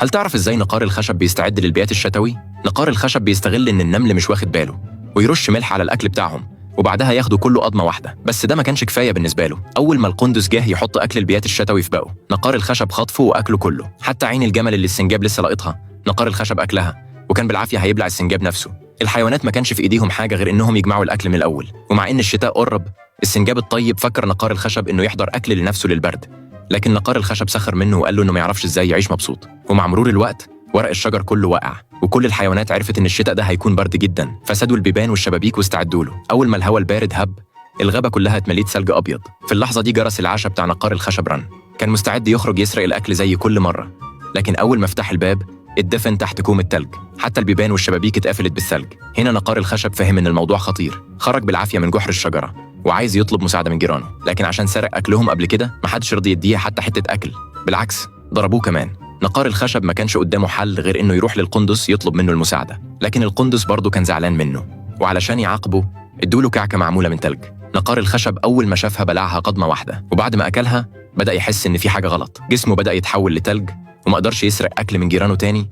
هل تعرف ازاي نقار الخشب بيستعد للبيات الشتوي؟ نقار الخشب بيستغل ان النمل مش واخد باله ويرش ملح على الاكل بتاعهم، وبعدها ياخدوا كله قضمه واحده. بس ده ما كانش كفايه بالنسبه له. اول ما القندس جه يحط اكل البيات الشتوي في بقه، نقار الخشب خطفه واكله كله، حتى عين الجمل اللي السنجاب لسه لاقطها نقار الخشب اكلها، وكان بالعافيه هيبلع السنجاب نفسه. الحيوانات ما كانش في ايديهم حاجه غير انهم يجمعوا الاكل من الاول. ومع ان الشتاء قرب، السنجاب الطيب فكر نقار الخشب انه يحضر اكل لنفسه للبرد، لكن نقار الخشب سخر منه وقال له انه ما يعرفش ازاي يعيش مبسوط. ومع مرور الوقت ورق الشجر كله وقع، وكل الحيوانات عرفت ان الشتاء ده هيكون برد جدا، فسدوا البيبان والشبابيك واستعدوا له. اول ما الهواء البارد هب، الغابه كلها اتمليت ثلج ابيض. في اللحظه دي جرس العشاء بتاع نقار الخشب رن. كان مستعد يخرج يسرق الاكل زي كل مره، لكن اول ما فتح الباب اتدفن تحت كوم التلج، حتى البيبان والشبابيك اتقفلت بالثلج. هنا نقار الخشب فهم ان الموضوع خطير، خرج بالعافيه من جحر الشجره وعايز يطلب مساعده من جيرانه، لكن عشان سرق اكلهم قبل كده محدش رضي يديه حتى حته اكل، بالعكس ضربوه كمان. نقار الخشب ما كانش قدامه حل غير انه يروح للقندس يطلب منه المساعده، لكن القندس برضه كان زعلان منه، وعلشان يعاقبه ادوله كعكه معموله من تلج. نقار الخشب اول ما شافها بلعها قضمه واحده، وبعد ما اكلها بدا يحس ان في حاجه غلط. جسمه بدا يتحول لتلج وما قدرش يسرق اكل من جيرانه تاني